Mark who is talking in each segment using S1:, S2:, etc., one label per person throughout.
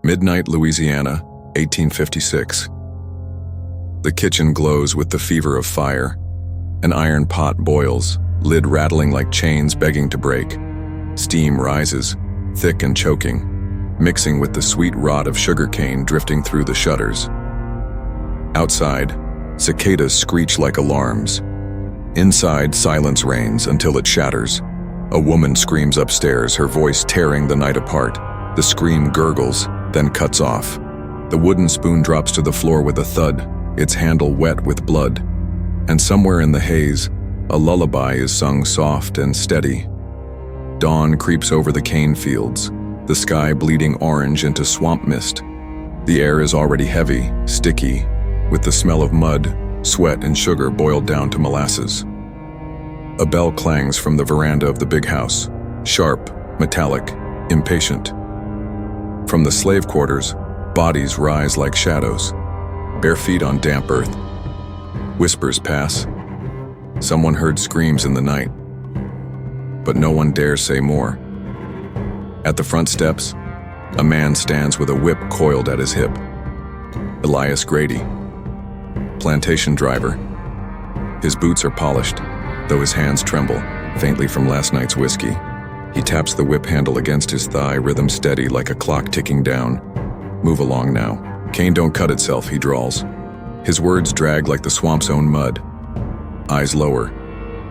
S1: Midnight, Louisiana, 1856. The kitchen glows with the fever of fire. An iron pot boils, lid rattling like chains begging to break. Steam rises, thick and choking, mixing with the sweet rot of sugarcane drifting through the shutters. Outside, cicadas screech like alarms. Inside, silence reigns until it shatters. A woman screams upstairs, her voice tearing the night apart. The scream gurgles, then cuts off. The wooden spoon drops to the floor with a thud, its handle wet with blood. And somewhere in the haze, a lullaby is sung soft and steady. Dawn creeps over the cane fields, the sky bleeding orange into swamp mist. The air is already heavy, sticky, with the smell of mud, sweat, and sugar boiled down to molasses. A bell clangs from the veranda of the big house, sharp, metallic, impatient. From the slave quarters, bodies rise like shadows, bare feet on damp earth. Whispers pass. Someone heard screams in the night, but no one dares say more. At the front steps, a man stands with a whip coiled at his hip. Elias Grady, plantation driver. His boots are polished, though his hands tremble, faintly from last night's whiskey. He taps the whip handle against his thigh, rhythm steady like a clock ticking down. Move along now. Cane don't cut itself, he drawls. His words drag like the swamp's own mud. Eyes lower.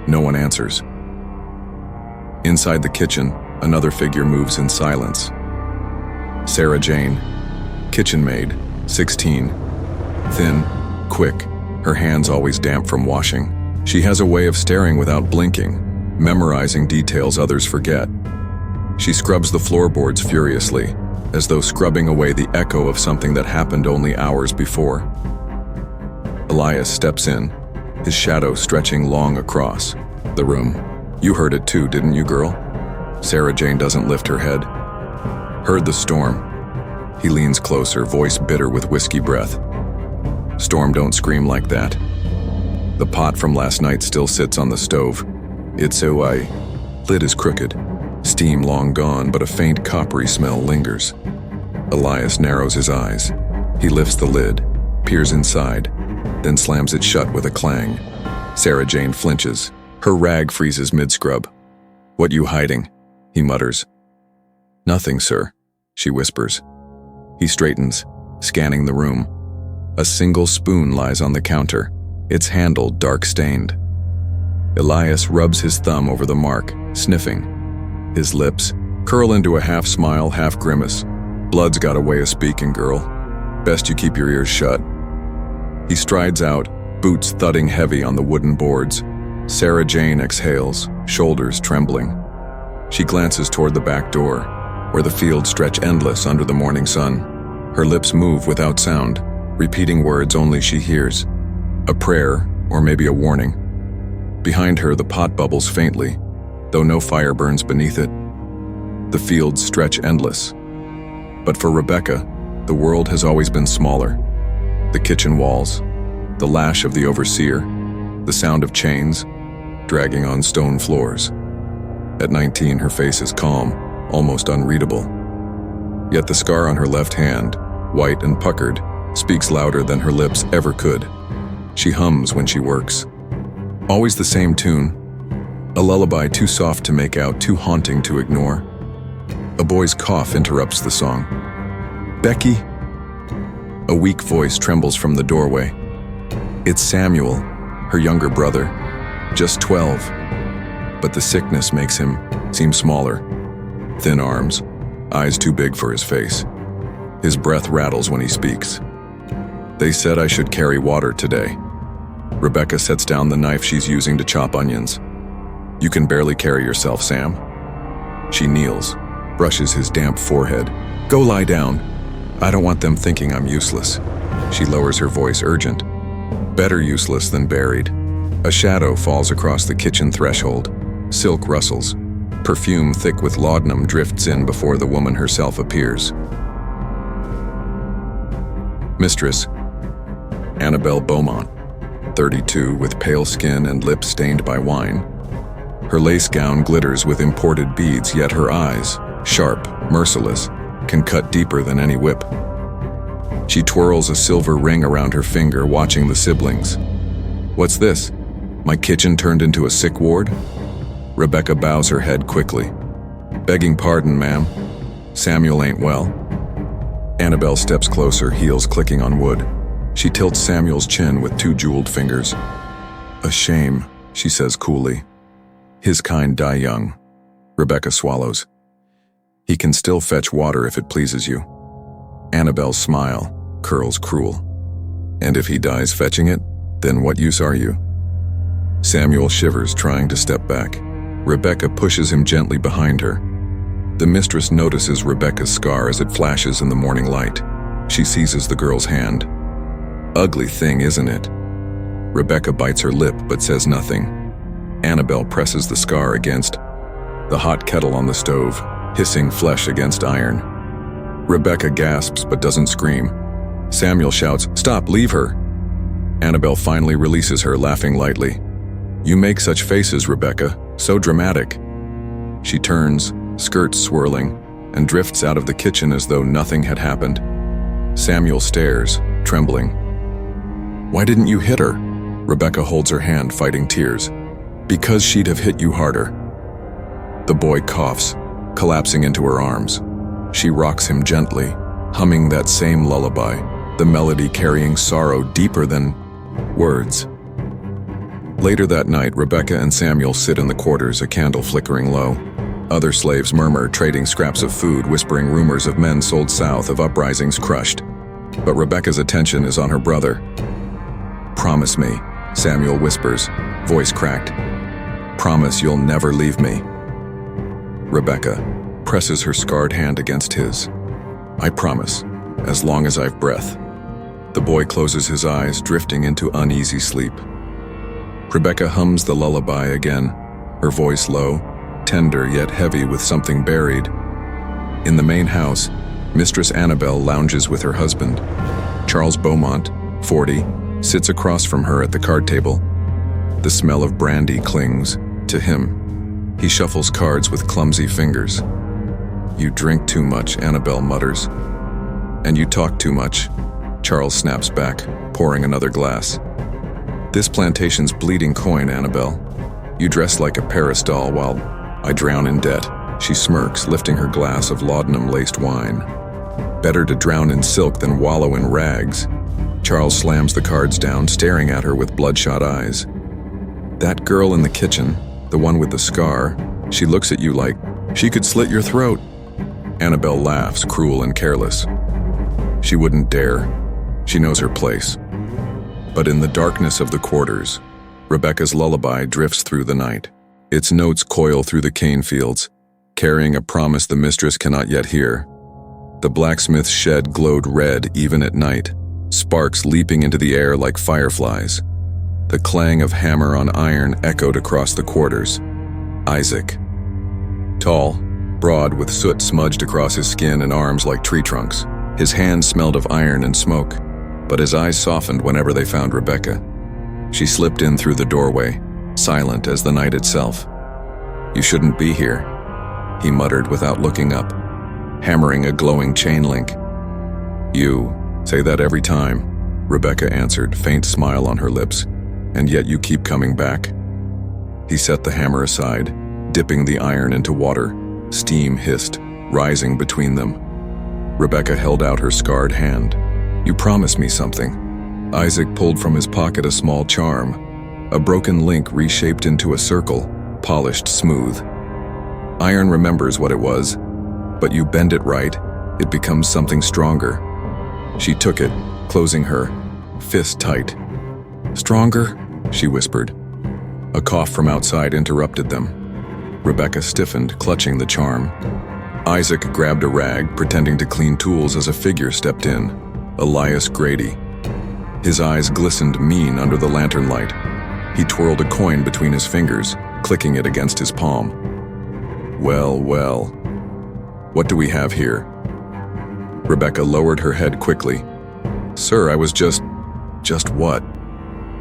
S1: No one answers. Inside the kitchen, another figure moves in silence. Sarah Jane, kitchen maid, 16. Thin, quick, her hands always damp from washing. She has a way of staring without blinking, memorizing details others forget. She scrubs the floorboards furiously, as though scrubbing away the echo of something that happened only hours before. Elias steps in, his shadow stretching long across the room. You heard it too, didn't you, girl? Sarah Jane doesn't lift her head. Heard the storm. He leans closer, voice bitter with whiskey breath. Storm don't scream like that. The pot from last night still sits on the stove. It's lid is crooked. Steam long gone, but a faint coppery smell lingers. Elias narrows his eyes. He lifts the lid, peers inside, then slams it shut with a clang. Sarah Jane flinches. Her rag freezes mid-scrub. What you hiding? He mutters. Nothing, sir, she whispers. He straightens, scanning the room. A single spoon lies on the counter, its handle dark-stained. Elias rubs his thumb over the mark, sniffing. His lips curl into a half-smile, half-grimace. Blood's got a way of speaking, girl. Best you keep your ears shut. He strides out, boots thudding heavy on the wooden boards. Sarah Jane exhales, shoulders trembling. She glances toward the back door, where the fields stretch endless under the morning sun. Her lips move without sound, repeating words only she hears. A prayer, or maybe a warning. Behind her, the pot bubbles faintly, though no fire burns beneath it. The fields stretch endless. But for Rebecca, the world has always been smaller. The kitchen walls, the lash of the overseer, the sound of chains, dragging on stone floors. At 19, her face is calm, almost unreadable. Yet the scar on her left hand, white and puckered, speaks louder than her lips ever could. She hums when she works. Always the same tune, a lullaby too soft to make out, too haunting to ignore. A boy's cough interrupts the song. Becky? A weak voice trembles from the doorway. It's Samuel, her younger brother, just 12, but the sickness makes him seem smaller. Thin arms, eyes too big for his face. His breath rattles when he speaks. They said I should carry water today. Rebecca sets down the knife she's using to chop onions. You can barely carry yourself, Sam. She kneels, brushes his damp forehead. Go lie down. I don't want them thinking I'm useless. She lowers her voice, urgent. Better useless than buried. A shadow falls across the kitchen threshold. Silk rustles. Perfume thick with laudanum drifts in before the woman herself appears. Mistress, Annabelle Beaumont, 32, with pale skin and lips stained by wine. Her lace gown glitters with imported beads, yet her eyes, sharp, merciless, can cut deeper than any whip. She twirls a silver ring around her finger, watching the siblings. What's this? My kitchen turned into a sick ward? Rebecca bows her head quickly. Begging pardon, ma'am. Samuel ain't well. Annabelle steps closer, heels clicking on wood. She tilts Samuel's chin with two jeweled fingers. A shame, she says coolly. His kind die young. Rebecca swallows. He can still fetch water if it pleases you. Annabelle's smile curls cruel. And if he dies fetching it, then what use are you? Samuel shivers, trying to step back. Rebecca pushes him gently behind her. The mistress notices Rebecca's scar as it flashes in the morning light. She seizes the girl's hand. Ugly thing, isn't it? Rebecca bites her lip but says nothing. Annabelle presses the scar against the hot kettle on the stove, hissing flesh against iron. Rebecca gasps but doesn't scream. Samuel shouts, "Stop, leave her!" Annabelle finally releases her, laughing lightly. You make such faces, Rebecca, so dramatic. She turns, skirts swirling, and drifts out of the kitchen as though nothing had happened. Samuel stares, trembling. Why didn't you hit her? Rebecca holds her hand, fighting tears. Because she'd have hit you harder. The boy coughs, collapsing into her arms. She rocks him gently, humming that same lullaby, the melody carrying sorrow deeper than words. Later that night, Rebecca and Samuel sit in the quarters, a candle flickering low. Other slaves murmur, trading scraps of food, whispering rumors of men sold south, of uprisings crushed. But Rebecca's attention is on her brother. Promise me, Samuel whispers, voice cracked. Promise you'll never leave me. Rebecca presses her scarred hand against his. I promise, as long as I've breath. The boy closes his eyes, drifting into uneasy sleep. Rebecca hums the lullaby again, her voice low, tender yet heavy with something buried. In the main house, Mistress Annabelle lounges with her husband. Charles Beaumont, 40, sits across from her at the card table. The smell of brandy clings to him. He shuffles cards with clumsy fingers. You drink too much, Annabelle mutters. And you talk too much, Charles snaps back, pouring another glass. This plantation's bleeding coin, Annabelle. You dress like a Paris doll while I drown in debt. She smirks, lifting her glass of laudanum-laced wine. Better to drown in silk than wallow in rags. Charles slams the cards down, staring at her with bloodshot eyes. That girl in the kitchen, the one with the scar, she looks at you like she could slit your throat. Annabelle laughs, cruel and careless. She wouldn't dare. She knows her place. But in the darkness of the quarters, Rebecca's lullaby drifts through the night. Its notes coil through the cane fields, carrying a promise the mistress cannot yet hear. The blacksmith's shed glowed red even at night, sparks leaping into the air like fireflies. The clang of hammer on iron echoed across the quarters. Isaac. Tall, broad, with soot smudged across his skin and arms like tree trunks. His hands smelled of iron and smoke, but his eyes softened whenever they found Rebecca. She slipped in through the doorway, silent as the night itself. You shouldn't be here, he muttered without looking up, hammering a glowing chain link. You say that every time, Rebecca answered, faint smile on her lips, and yet you keep coming back. He set the hammer aside, dipping the iron into water. Steam hissed, rising between them. Rebecca held out her scarred hand. You promised me something. Isaac pulled from his pocket a small charm, a broken link reshaped into a circle, polished smooth. Iron remembers what it was, but you bend it right, it becomes something stronger. She took it, closing her fist tight. Stronger? She whispered. A cough from outside interrupted them. Rebecca stiffened, clutching the charm. Isaac grabbed a rag, pretending to clean tools as a figure stepped in. Elias Grady. His eyes glistened mean under the lantern light. He twirled a coin between his fingers, clicking it against his palm. Well, well. What do we have here? Rebecca lowered her head quickly. Sir, I was just what?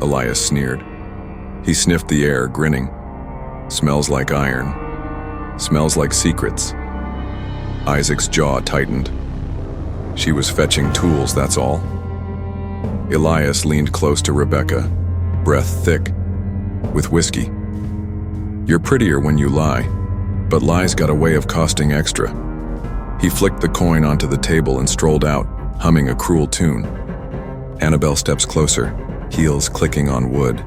S1: Elias sneered. He sniffed the air, grinning. Smells like iron. Smells like secrets. Isaac's jaw tightened. She was fetching tools, that's all. Elias leaned close to Rebecca, breath thick, with whiskey. You're prettier when you lie, but lies got a way of costing extra. He flicked the coin onto the table and strolled out, humming a cruel tune. Annabelle steps closer, heels clicking on wood.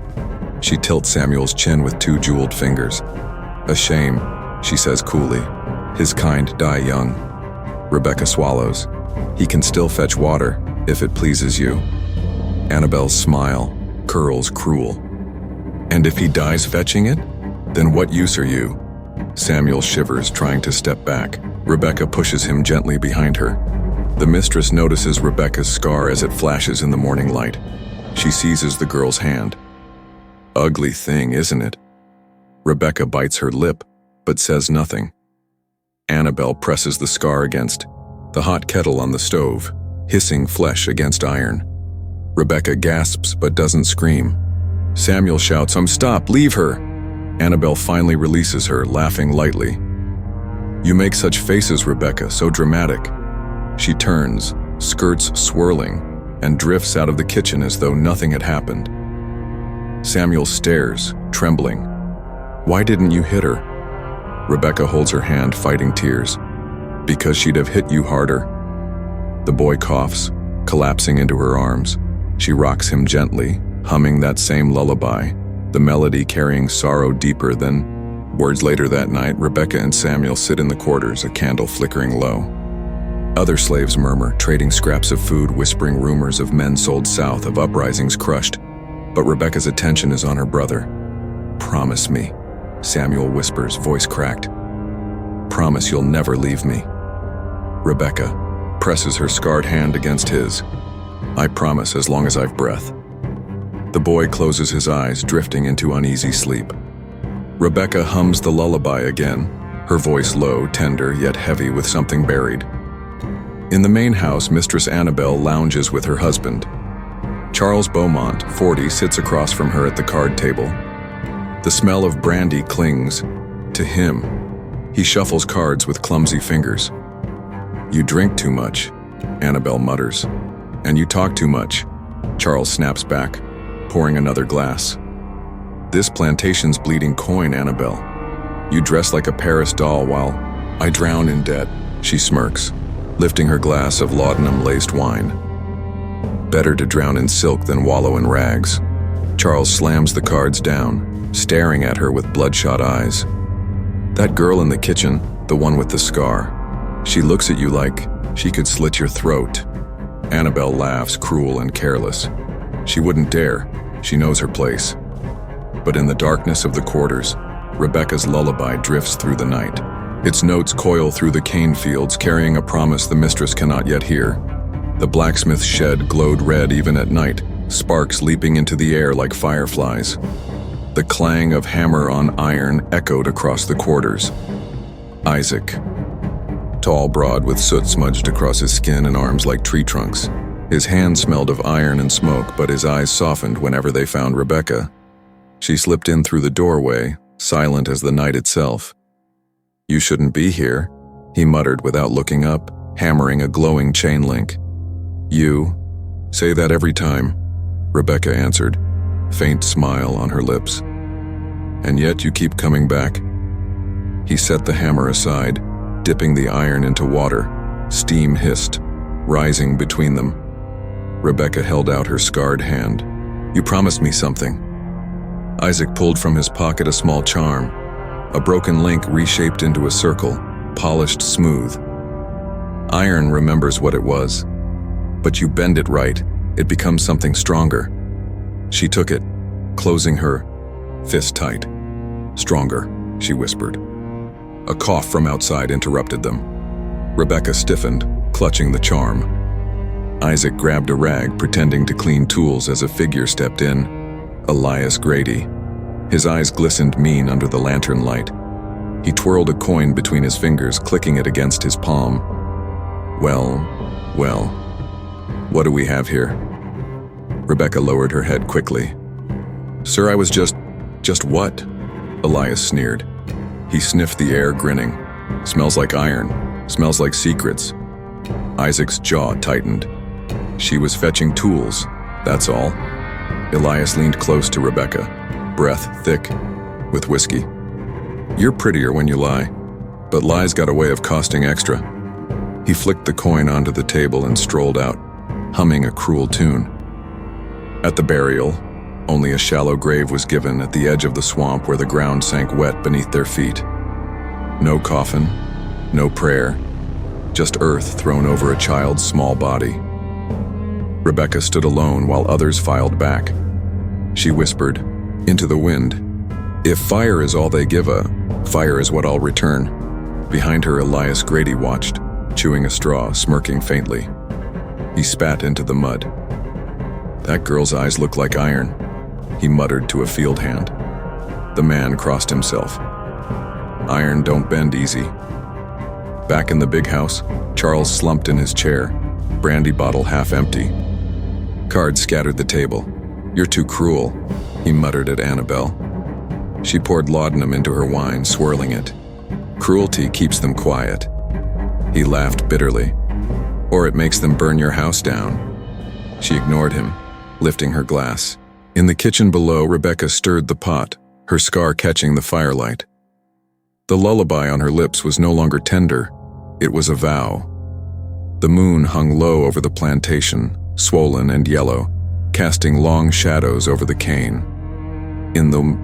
S1: She tilts Samuel's chin with 2 jeweled fingers. A shame, she says coolly. His kind die young. Rebecca swallows. He can still fetch water, if it pleases you. Annabelle's smile curls cruel. And if he dies fetching it, then what use are you? Samuel shivers, trying to step back. Rebecca pushes him gently behind her. The mistress notices Rebecca's scar as it flashes in the morning light. She seizes the girl's hand. Ugly thing, isn't it? Rebecca bites her lip, but says nothing. Annabelle presses the scar against the hot kettle on the stove, hissing flesh against iron. Rebecca gasps but doesn't scream. Samuel shouts, Stop, leave her! Annabelle finally releases her, laughing lightly. You make such faces, Rebecca, so dramatic. She turns, skirts swirling, and drifts out of the kitchen as though nothing had happened. Samuel stares, trembling. Why didn't you hit her? Rebecca holds her hand, fighting tears. Because she'd have hit you harder. The boy coughs, collapsing into her arms. She rocks him gently, humming that same lullaby, the melody carrying sorrow deeper than. Words later that night, Rebecca and Samuel sit in the quarters, a candle flickering low. Other slaves murmur, trading scraps of food, whispering rumors of men sold south, of uprisings crushed. But Rebecca's attention is on her brother. Promise me, Samuel whispers, voice cracked. Promise you'll never leave me. Rebecca presses her scarred hand against his. I promise as long as I've breath. The boy closes his eyes, drifting into uneasy sleep. Rebecca hums the lullaby again, her voice low, tender, yet heavy with something buried. In the main house, Mistress Annabelle lounges with her husband. Charles Beaumont, 40, sits across from her at the card table. The smell of brandy clings to him. He shuffles cards with clumsy fingers. You drink too much, Annabelle mutters. And you talk too much, Charles snaps back, pouring another glass. This plantation's bleeding coin, Annabelle. You dress like a Paris doll while I drown in debt, she smirks, lifting her glass of laudanum-laced wine. Better to drown in silk than wallow in rags. Charles slams the cards down, staring at her with bloodshot eyes. That girl in the kitchen, the one with the scar, she looks at you like she could slit your throat. Annabelle laughs, cruel and careless. She wouldn't dare. She knows her place. But in the darkness of the quarters, Rebecca's lullaby drifts through the night. Its notes coil through the cane fields, carrying a promise the mistress cannot yet hear. The blacksmith's shed glowed red even at night, sparks leaping into the air like fireflies. The clang of hammer on iron echoed across the quarters. Isaac, tall, broad, with soot smudged across his skin and arms like tree trunks. His hands smelled of iron and smoke, but his eyes softened whenever they found Rebecca. She slipped in through the doorway, silent as the night itself. You shouldn't be here, he muttered without looking up, hammering a glowing chain link. You say that every time, Rebecca answered, faint smile on her lips. And yet you keep coming back. He set the hammer aside, dipping the iron into water. Steam hissed, rising between them. Rebecca held out her scarred hand. You promised me something. Isaac pulled from his pocket a small charm, a broken link reshaped into a circle, polished smooth. Iron remembers what it was, but you bend it right, it becomes something stronger. She took it, closing her fist tight. Stronger, she whispered. A cough from outside interrupted them. Rebecca stiffened, clutching the charm. Isaac grabbed a rag, pretending to clean tools as a figure stepped in. Elias Grady. His eyes glistened mean under the lantern light. He twirled a coin between his fingers, clicking it against his palm. Well, what do we have here? Rebecca lowered her head quickly. Sir, I was just what? Elias sneered. He sniffed the air, grinning. Smells like iron. Smells like secrets. Isaac's jaw tightened. She was fetching tools, that's all. Elias leaned close to Rebecca, breath thick with whiskey. You're prettier when you lie, but lies got a way of costing extra. He flicked the coin onto the table and strolled out, humming a cruel tune. At the burial, only a shallow grave was given at the edge of the swamp where the ground sank wet beneath their feet. No coffin, no prayer, just earth thrown over a child's small body. Rebecca stood alone while others filed back. She whispered, into the wind, "If fire is all they give fire is what I'll return." Behind her, Elias Grady watched, chewing a straw, smirking faintly. He spat into the mud. That girl's eyes look like iron, he muttered to a field hand. The man crossed himself. Iron don't bend easy. Back in the big house, Charles slumped in his chair, brandy bottle half empty. Cards scattered the table. You're too cruel, he muttered at Annabelle. She poured laudanum into her wine, swirling it. Cruelty keeps them quiet. He laughed bitterly. Or it makes them burn your house down. She ignored him, lifting her glass. In the kitchen below, Rebecca stirred the pot, her scar catching the firelight. The lullaby on her lips was no longer tender, it was a vow. The moon hung low over the plantation, swollen and yellow, casting long shadows over the cane. In the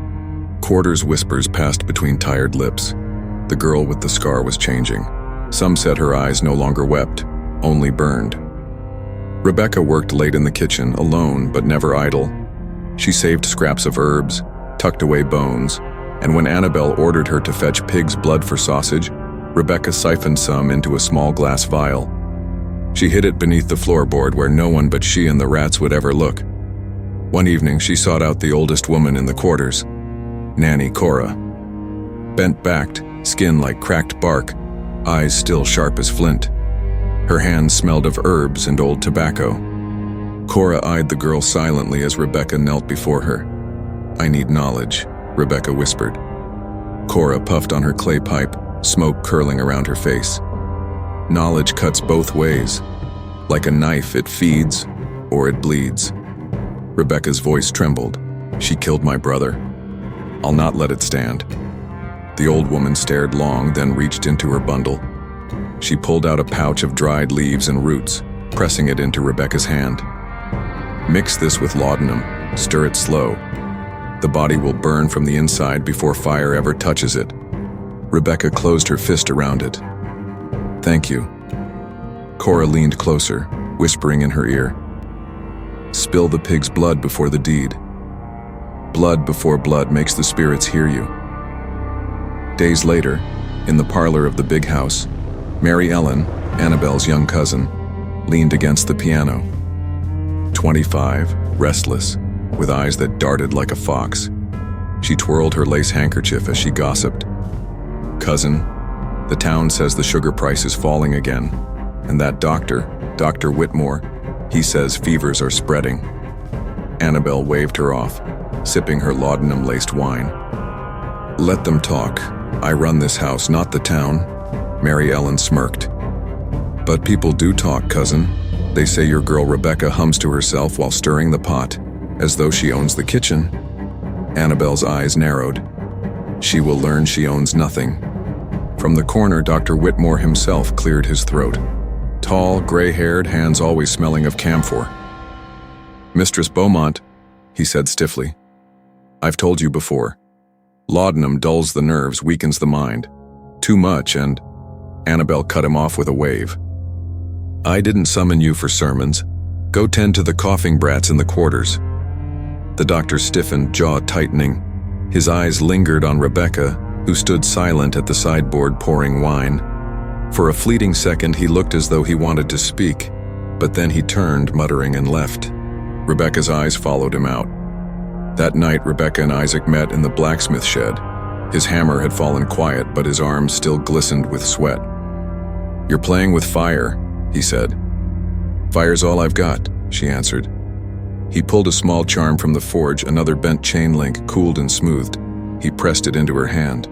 S1: quarters, whispers passed between tired lips. The girl with the scar was changing. Some said her eyes no longer wept, only burned. Rebecca worked late in the kitchen, alone but never idle. She saved scraps of herbs, tucked away bones, and when Annabelle ordered her to fetch pig's blood for sausage, Rebecca siphoned some into a small glass vial. She hid it beneath the floorboard where no one but she and the rats would ever look. One evening, she sought out the oldest woman in the quarters, Nanny Cora. Bent-backed, skin like cracked bark, eyes still sharp as flint. Her hands smelled of herbs and old tobacco. Cora eyed the girl silently as Rebecca knelt before her. I need knowledge, Rebecca whispered. Cora puffed on her clay pipe, smoke curling around her face. Knowledge cuts both ways. Like a knife, it feeds or it bleeds. Rebecca's voice trembled. She killed my brother. I'll not let it stand. The old woman stared long, then reached into her bundle. She pulled out a pouch of dried leaves and roots, pressing it into Rebecca's hand. Mix this with laudanum, stir it slow. The body will burn from the inside before fire ever touches it. Rebecca closed her fist around it. Thank you. Cora leaned closer, whispering in her ear. Spill the pig's blood before the deed. Blood before blood makes the spirits hear you. Days later, in the parlor of the big house, Mary Ellen, Annabelle's young cousin, leaned against the piano. 25, restless, with eyes that darted like a fox. She twirled her lace handkerchief as she gossiped. Cousin, the town says the sugar price is falling again, and that doctor, Dr. Whitmore, he says fevers are spreading. Annabelle waved her off, sipping her laudanum-laced wine. Let them talk. I run this house, not the town. Mary Ellen smirked. But people do talk, cousin. They say your girl Rebecca hums to herself while stirring the pot, as though she owns the kitchen. Annabelle's eyes narrowed. She will learn she owns nothing. From the corner, Dr. Whitmore himself cleared his throat. Tall, gray-haired, hands always smelling of camphor. Mistress Beaumont, he said stiffly. I've told you before. Laudanum dulls the nerves, weakens the mind. Too much, and Annabelle cut him off with a wave. I didn't summon you for sermons. Go tend to the coughing brats in the quarters. The doctor stiffened, jaw tightening. His eyes lingered on Rebecca, who stood silent at the sideboard pouring wine. For a fleeting second, he looked as though he wanted to speak, but then he turned, muttering, and left. Rebecca's eyes followed him out. That night, Rebecca and Isaac met in the blacksmith shed. His hammer had fallen quiet, but his arms still glistened with sweat. You're playing with fire, he said. Fire's all I've got, she answered. He pulled a small charm from the forge, another bent chain link, cooled and smoothed. He pressed it into her hand.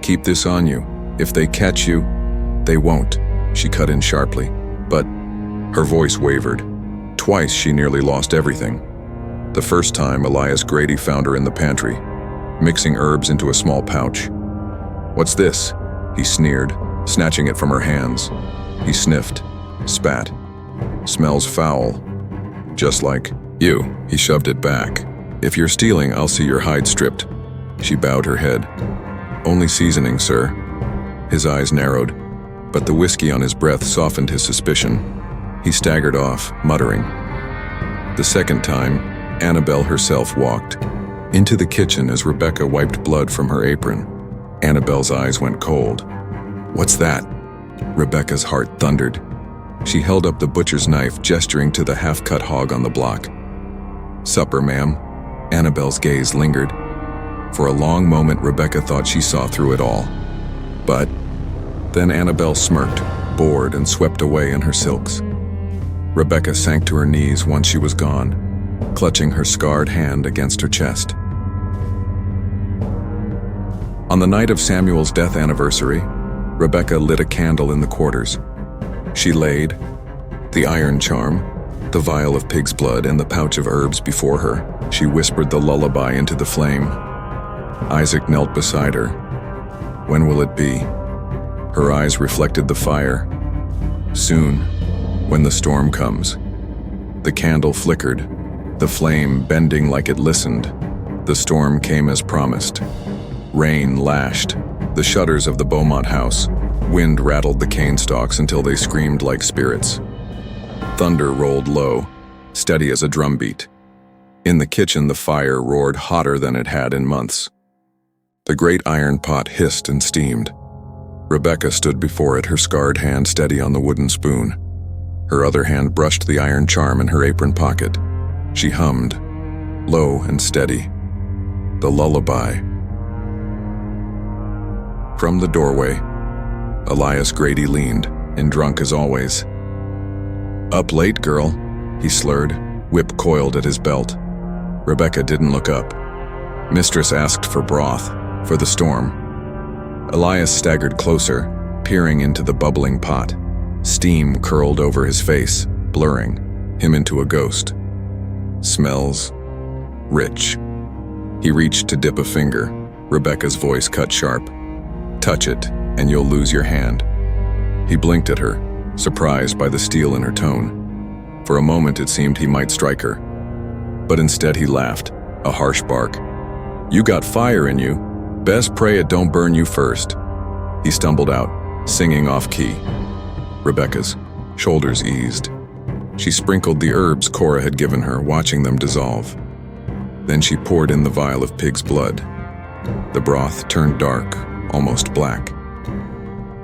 S1: Keep this on you. If they catch you, They won't, she cut in sharply, but her voice wavered. Twice she nearly lost everything. The first time, Elias Grady found her in the pantry, mixing herbs into a small pouch. "What's this?" he sneered, snatching it from her hands. He sniffed, spat. "Smells foul. Just like you." He shoved it back. "If you're stealing, I'll see your hide stripped." She bowed her head. "Only seasoning, sir." His eyes narrowed, but the whiskey on his breath softened his suspicion. He staggered off, muttering. The second time, Annabelle herself walked into the kitchen as Rebecca wiped blood from her apron. Annabelle's eyes went cold. "What's that?" Rebecca's heart thundered. She held up the butcher's knife, gesturing to the half-cut hog on the block. "Supper, ma'am." Annabelle's gaze lingered. For a long moment, Rebecca thought she saw through it all. But then Annabelle smirked, bored, and swept away in her silks. Rebecca sank to her knees once she was gone, clutching her scarred hand against her chest. On the night of Samuel's death anniversary, Rebecca lit a candle in the quarters. She laid the iron charm, the vial of pig's blood, and the pouch of herbs before her. She whispered the lullaby into the flame. Isaac knelt beside her. When will it be? Her eyes reflected the fire. Soon, when the storm comes. The candle flickered, the flame bending like it listened. The storm came as promised. Rain lashed the shutters of the Beaumont house. Wind rattled the cane stalks until they screamed like spirits. Thunder rolled low, steady as a drumbeat. In the kitchen, the fire roared hotter than it had in months. The great iron pot hissed and steamed. Rebecca stood before it, her scarred hand steady on the wooden spoon. Her other hand brushed the iron charm in her apron pocket. She hummed, low and steady, the lullaby. From the doorway, Elias Grady leaned, and drunk as always. "Up late, girl," he slurred, whip coiled at his belt. Rebecca didn't look up. Mistress asked for broth, for the storm. Elias staggered closer, peering into the bubbling pot. Steam curled over his face, blurring him into a ghost. "Smells rich." He reached to dip a finger. Rebecca's voice cut sharp. "Touch it, and you'll lose your hand." He blinked at her, surprised by the steel in her tone. For a moment it seemed he might strike her. But instead he laughed, a harsh bark. "You got fire in you. Best pray it don't burn you first." He stumbled out, singing off-key. Rebecca's shoulders eased. She sprinkled the herbs Cora had given her, watching them dissolve. Then she poured in the vial of pig's blood. The broth turned dark, almost black.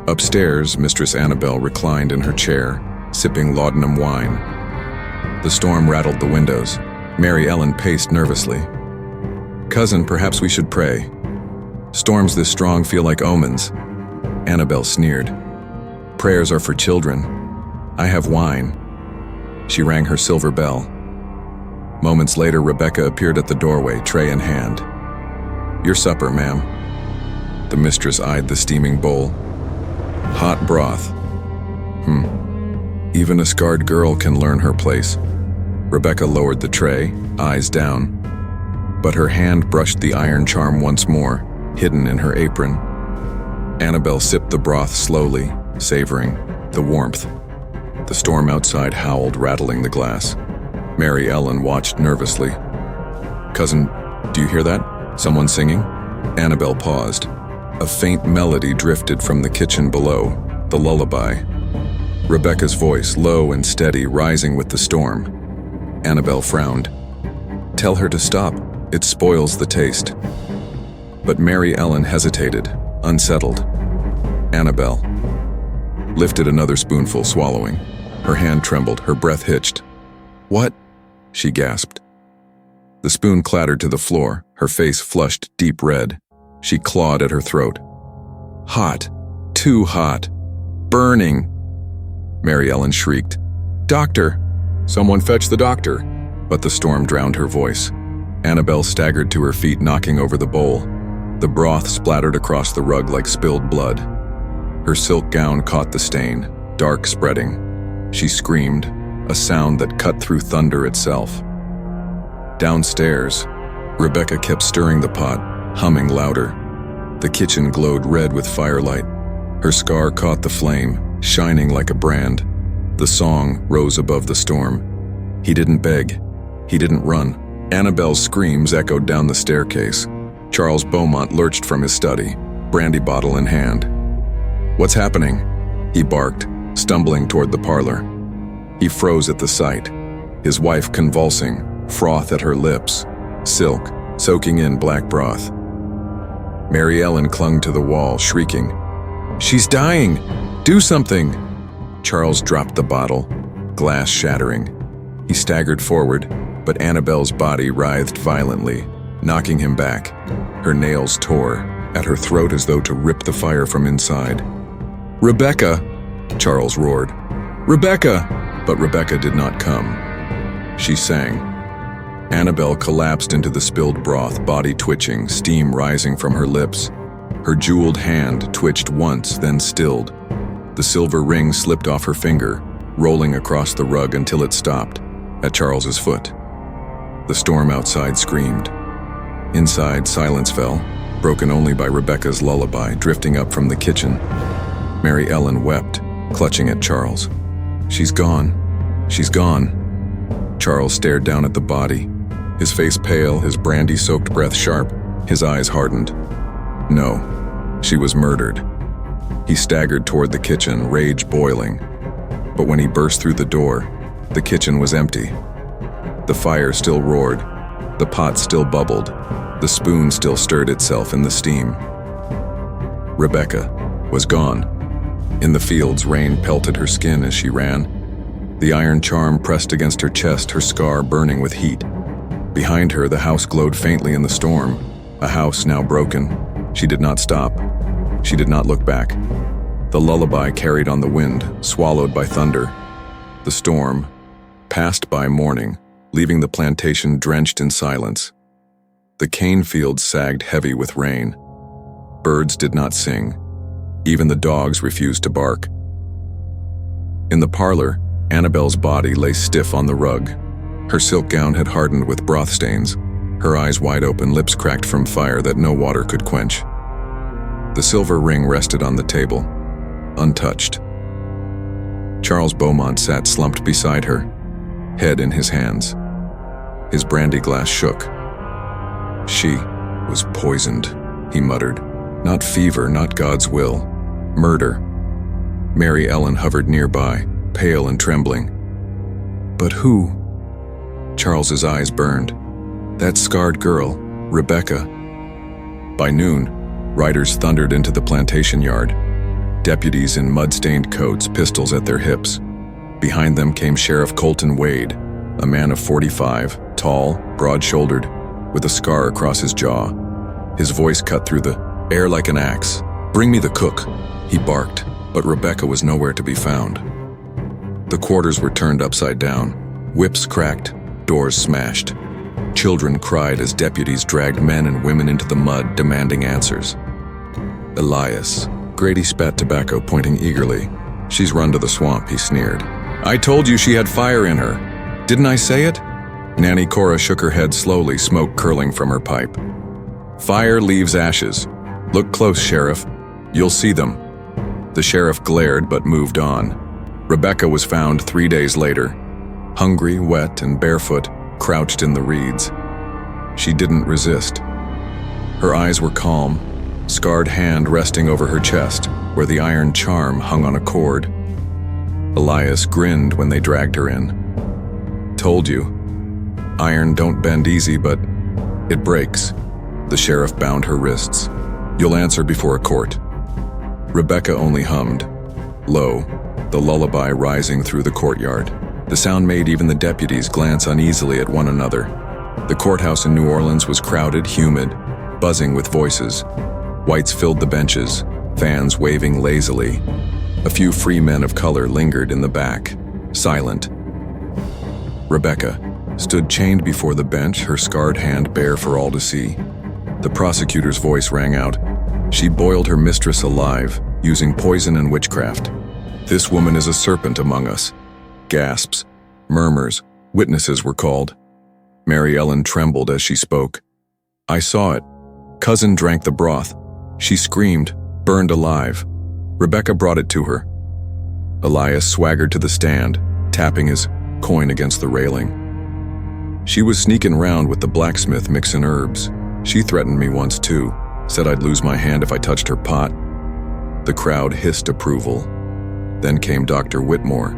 S1: Upstairs, Mistress Annabelle reclined in her chair, sipping laudanum wine. The storm rattled the windows. Mary Ellen paced nervously. "Cousin, perhaps we should pray. Storms this strong feel like omens." Annabelle sneered. "Prayers are for children. I have wine." She rang her silver bell. Moments later, Rebecca appeared at the doorway, tray in hand. "Your supper, ma'am." The mistress eyed the steaming bowl. "Hot broth. Even a scarred girl can learn her place." Rebecca lowered the tray, eyes down. But her hand brushed the iron charm once more, hidden in her apron. Annabelle sipped the broth slowly, savoring the warmth. The storm outside howled, rattling the glass. Mary Ellen watched nervously. "Cousin, do you hear that? Someone singing?" Annabelle paused. A faint melody drifted from the kitchen below, the lullaby. Rebecca's voice, low and steady, rising with the storm. Annabelle frowned. "Tell her to stop. It spoils the taste." But Mary Ellen hesitated, unsettled. Annabelle lifted another spoonful, swallowing. Her hand trembled, her breath hitched. "What?" she gasped. The spoon clattered to the floor, her face flushed deep red. She clawed at her throat. "Hot. Too hot. Burning!" Mary Ellen shrieked. "Doctor! Someone fetch the doctor!" But the storm drowned her voice. Annabelle staggered to her feet, knocking over the bowl. The broth splattered across the rug like spilled blood. Her silk gown caught the stain, dark spreading. She screamed, a sound that cut through thunder itself. Downstairs, Rebecca kept stirring the pot, humming louder. The kitchen glowed red with firelight. Her scar caught the flame, shining like a brand. The song rose above the storm. He didn't beg. He didn't run. Annabelle's screams echoed down the staircase. Charles Beaumont lurched from his study, brandy bottle in hand. "What's happening?" he barked, stumbling toward the parlor. He froze at the sight, his wife convulsing, froth at her lips, silk soaking in black broth. Mary Ellen clung to the wall, shrieking, "She's dying! Do something!" Charles dropped the bottle, glass shattering. He staggered forward, but Annabelle's body writhed violently, knocking him back. Her nails tore at her throat as though to rip the fire from inside. "Rebecca!" Charles roared. "Rebecca!" But Rebecca did not come. She sang. Annabelle collapsed into the spilled broth, body twitching, steam rising from her lips. Her jeweled hand twitched once, then stilled. The silver ring slipped off her finger, rolling across the rug until it stopped, at Charles's foot. The storm outside screamed. Inside, silence fell, broken only by Rebecca's lullaby drifting up from the kitchen. Mary Ellen wept, clutching at Charles. "She's gone. She's gone." Charles stared down at the body, his face pale, his brandy-soaked breath sharp, his eyes hardened. No, she was murdered. He staggered toward the kitchen, rage boiling. But when he burst through the door, the kitchen was empty. The fire still roared, the pot still bubbled, the spoon still stirred itself in the steam. Rebecca was gone. In the fields, rain pelted her skin as she ran. The iron charm pressed against her chest, her scar burning with heat. Behind her, the house glowed faintly in the storm, a house now broken. She did not stop. She did not look back. The lullaby carried on the wind, swallowed by thunder. The storm passed by morning, leaving the plantation drenched in silence. The cane fields sagged heavy with rain. Birds did not sing. Even the dogs refused to bark. In the parlor, Annabelle's body lay stiff on the rug. Her silk gown had hardened with broth stains, her eyes wide open, lips cracked from fire that no water could quench. The silver ring rested on the table, untouched. Charles Beaumont sat slumped beside her, head in his hands. His brandy glass shook. "She was poisoned," he muttered. "Not fever, not God's will. Murder." Mary Ellen hovered nearby, pale and trembling. "But who?" Charles's eyes burned. "That scarred girl, Rebecca." By noon, riders thundered into the plantation yard. Deputies in mud-stained coats, pistols at their hips. Behind them came Sheriff Colton Wade, a man of 45, tall, broad-shouldered, with a scar across his jaw. His voice cut through the air like an axe. "Bring me the cook," he barked, but Rebecca was nowhere to be found. The quarters were turned upside down, whips cracked, doors smashed. Children cried as deputies dragged men and women into the mud, demanding answers. "Elias." Grady spat tobacco, pointing eagerly. "She's run to the swamp," he sneered. "I told you she had fire in her. Didn't I say it?" Nanny Cora shook her head slowly, smoke curling from her pipe. "Fire leaves ashes. Look close, Sheriff. You'll see them." The sheriff glared but moved on. Rebecca was found 3 days later, hungry, wet, and barefoot, crouched in the reeds. She didn't resist. Her eyes were calm, scarred hand resting over her chest, where the iron charm hung on a cord. Elias grinned when they dragged her in. "Told you. Iron don't bend easy, but it breaks." The sheriff bound her wrists. "You'll answer before a court." Rebecca only hummed, low, the lullaby rising through the courtyard. The sound made even the deputies glance uneasily at one another. The courthouse in New Orleans was crowded, humid, buzzing with voices. Whites filled the benches, fans waving lazily. A few free men of color lingered in the back, silent. Rebecca stood chained before the bench, her scarred hand bare for all to see. The prosecutor's voice rang out. She boiled her mistress alive, using poison and witchcraft. This woman is a serpent among us. Gasps, murmurs, witnesses were called. Mary Ellen trembled as she spoke. I saw it. Cousin drank the broth. She screamed, burned alive. Rebecca brought it to her. Elias swaggered to the stand, tapping his coin against the railing. She was sneaking round with the blacksmith mixing herbs. She threatened me once too, said I'd lose my hand if I touched her pot. The crowd hissed approval. Then came Dr. Whitmore.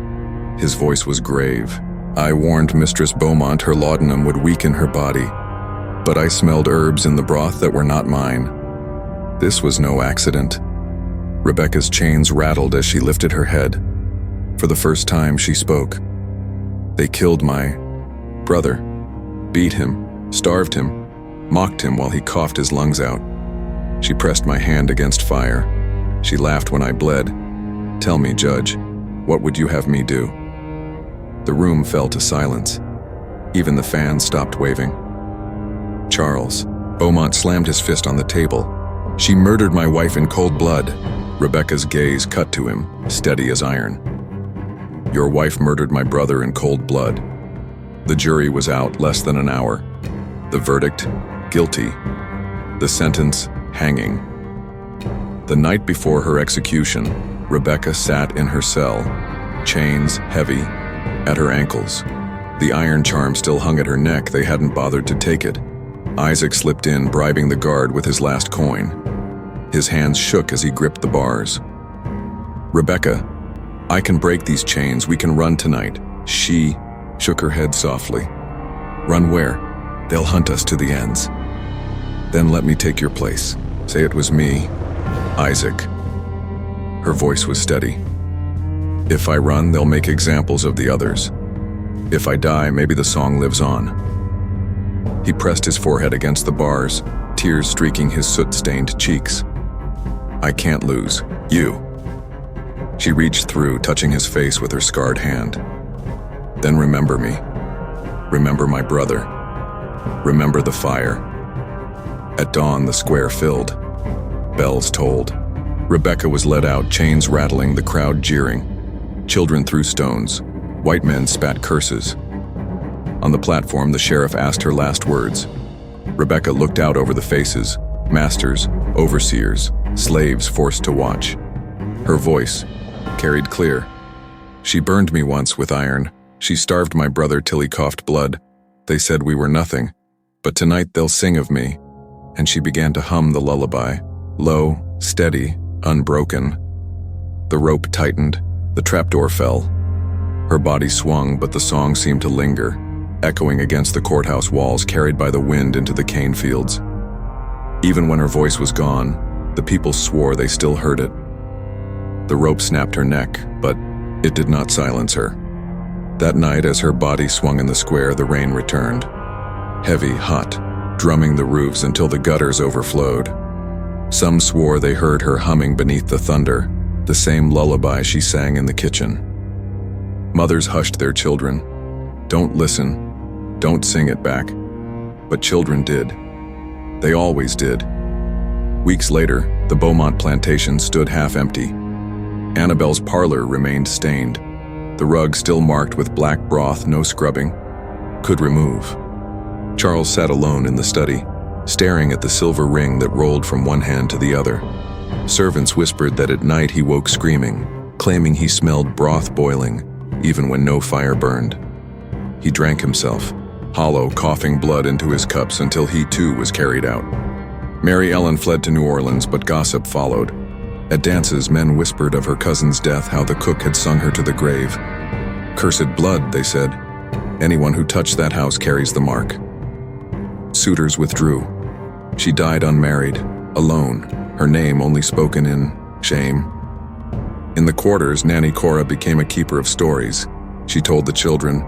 S1: His voice was grave. I warned Mistress Beaumont her laudanum would weaken her body, but I smelled herbs in the broth that were not mine. This was no accident. Rebecca's chains rattled as she lifted her head. For the first time, she spoke. They killed my brother, beat him, starved him, mocked him while he coughed his lungs out. She pressed my hand against fire. She laughed when I bled. Tell me, Judge, what would you have me do? The room fell to silence. Even the fans stopped waving. Charles. Beaumont slammed his fist on the table. She murdered my wife in cold blood. Rebecca's gaze cut to him, steady as iron. Your wife murdered my brother in cold blood. The jury was out less than an hour. The verdict, guilty. The sentence, hanging. The night before her execution, Rebecca sat in her cell, chains heavy, at her ankles. The iron charm still hung at her neck. They hadn't bothered to take it. Isaac slipped in, bribing the guard with his last coin. His hands shook as he gripped the bars. Rebecca, I can break these chains. We can run tonight. She shook her head softly. Run where? They'll hunt us to the ends. Then let me take your place. Say it was me, Isaac. Her voice was steady. If I run, they'll make examples of the others. If I die, maybe the song lives on. He pressed his forehead against the bars, tears streaking his soot-stained cheeks. I can't lose. You. She reached through, touching his face with her scarred hand. Then remember me. Remember my brother. Remember the fire. At dawn, the square filled. Bells tolled. Rebecca was led out, chains rattling, the crowd jeering. Children threw stones. White men spat curses. On the platform, the sheriff asked her last words. Rebecca looked out over the faces, masters, overseers, slaves forced to watch. Her voice carried clear. She burned me once with iron. She starved my brother till he coughed blood. They said we were nothing, but tonight they'll sing of me. And she began to hum the lullaby, low, steady, unbroken. The rope tightened. The trapdoor fell. Her body swung, but the song seemed to linger, echoing against the courthouse walls, carried by the wind into the cane fields. Even when her voice was gone, the people swore they still heard it. The rope snapped her neck, but it did not silence her. That night, as her body swung in the square, the rain returned. Heavy, hot, drumming the roofs until the gutters overflowed. Some swore they heard her humming beneath the thunder, the same lullaby she sang in the kitchen. Mothers hushed their children. Don't listen. Don't sing it back. But children did. They always did. Weeks later, the Beaumont plantation stood half empty. Annabelle's parlor remained stained. The rug still marked with black broth, no scrubbing. Could remove. Charles sat alone in the study, staring at the silver ring that rolled from one hand to the other. Servants whispered that at night he woke screaming, claiming he smelled broth boiling, even when no fire burned. He drank himself, hollow, coughing blood into his cups until he too was carried out. Mary Ellen fled to New Orleans, but gossip followed. At dances, men whispered of her cousin's death, how the cook had sung her to the grave. Cursed blood, they said. Anyone who touched that house carries the mark. Suitors withdrew. She died unmarried, alone, her name only spoken in shame. In the quarters, Nanny Cora became a keeper of stories. She told the children.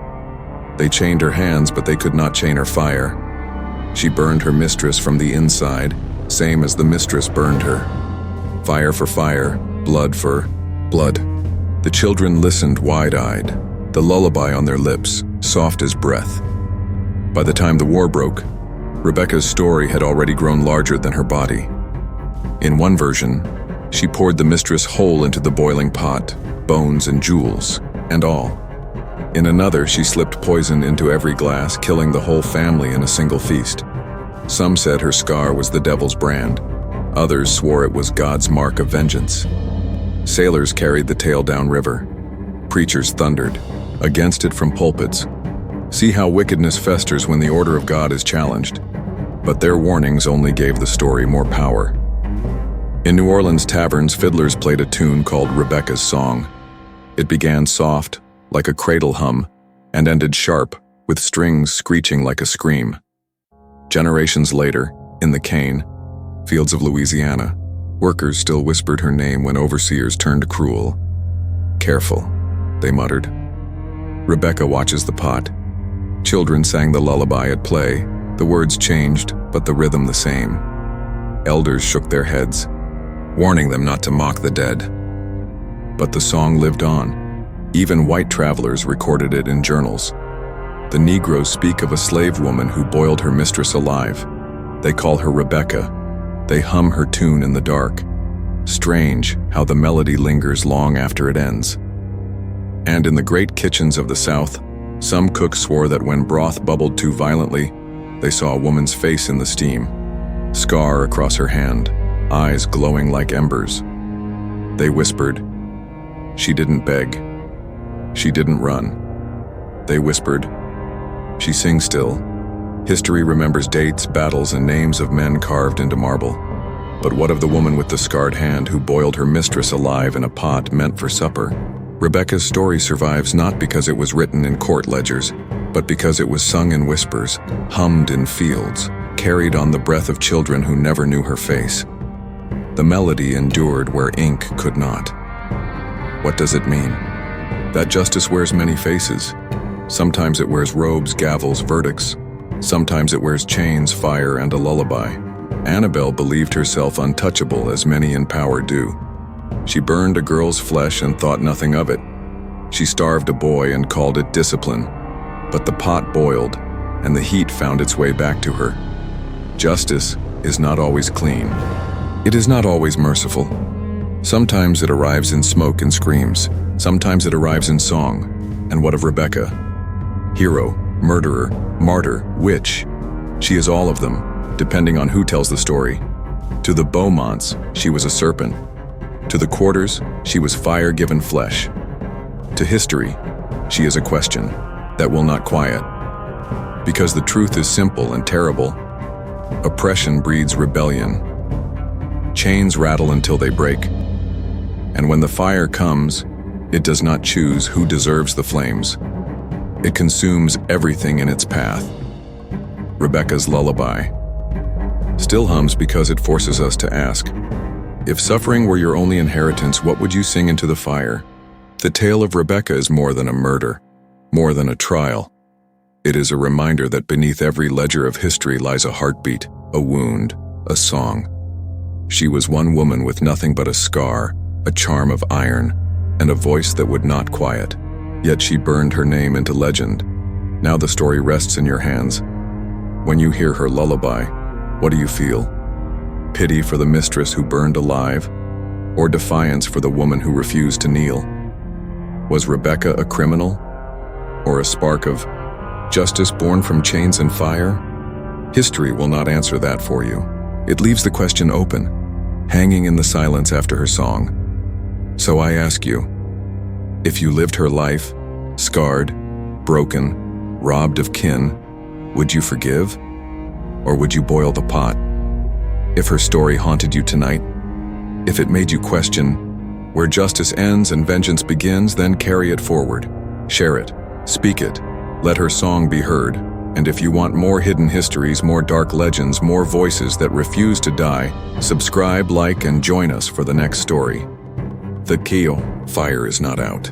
S1: They chained her hands, but they could not chain her fire. She burned her mistress from the inside, same as the mistress burned her. Fire for fire, blood for blood. The children listened wide-eyed, the lullaby on their lips, soft as breath. By the time the war broke, Rebecca's story had already grown larger than her body. In one version, She poured the mistress whole into the boiling pot, bones and jewels, and all. In another, she slipped poison into every glass, killing the whole family in a single feast. Some said her scar was the devil's brand. Others swore it was God's mark of vengeance. Sailors carried the tale downriver. Preachers thundered against it from pulpits. See how wickedness festers when the order of God is challenged. But their warnings only gave the story more power. In New Orleans taverns, fiddlers played a tune called Rebecca's Song. It began soft, like a cradle hum, and ended sharp, with strings screeching like a scream. Generations later, in the cane, fields of Louisiana, workers still whispered her name when overseers turned cruel. Careful, they muttered. Rebecca watches the pot. Children sang the lullaby at play. The words changed, but the rhythm the same. Elders shook their heads, warning them not to mock the dead. But the song lived on. Even white travelers recorded it in journals. The Negroes speak of a slave woman who boiled her mistress alive. They call her Rebecca. They hum her tune in the dark. Strange how the melody lingers long after it ends. And in the great kitchens of the South, some cooks swore that when broth bubbled too violently, they saw a woman's face in the steam, scar across her hand, eyes glowing like embers. They whispered, "She didn't beg. She didn't run." They whispered, "She sings still." History remembers dates, battles, and names of men carved into marble. But what of the woman with the scarred hand who boiled her mistress alive in a pot meant for supper? Rebecca's story survives not because it was written in court ledgers, but because it was sung in whispers, hummed in fields, carried on the breath of children who never knew her face. The melody endured where ink could not. What does it mean? That justice wears many faces. Sometimes it wears robes, gavels, verdicts. Sometimes it wears chains, fire, and a lullaby. Annabelle believed herself untouchable, as many in power do. She burned a girl's flesh and thought nothing of it. She starved a boy and called it discipline. But the pot boiled, and the heat found its way back to her. Justice is not always clean. It is not always merciful. Sometimes it arrives in smoke and screams. Sometimes it arrives in song. And what of Rebecca? Hero, murderer, martyr, witch. She is all of them, depending on who tells the story. To the Beaumonts, she was a serpent. To the Quarters, she was fire given flesh. To history, she is a question that will not quiet. Because the truth is simple and terrible. Oppression breeds rebellion. Chains rattle until they break. And when the fire comes, it does not choose who deserves the flames. It consumes everything in its path. Rebecca's lullaby still hums because it forces us to ask, if suffering were your only inheritance, what would you sing into the fire? The tale of Rebecca is more than a murder, more than a trial. It is a reminder that beneath every ledger of history lies a heartbeat, a wound, a song. She was one woman with nothing but a scar, a charm of iron, and a voice that would not quiet. Yet she burned her name into legend. Now the story rests in your hands. When you hear her lullaby, what do you feel? Pity for the mistress who burned alive, or defiance for the woman who refused to kneel? Was Rebecca a criminal, or a spark of justice born from chains and fire? History will not answer that for you. It leaves the question open, hanging in the silence after her song. So I ask you, if you lived her life, scarred, broken, robbed of kin, would you forgive? Or would you boil the pot? If her story haunted you tonight, if it made you question where justice ends and vengeance begins, then carry it forward. Share it, speak it, let her song be heard. And if you want more hidden histories, more dark legends, more voices that refuse to die, subscribe, like, and join us for the next story. The Keo fire is not out.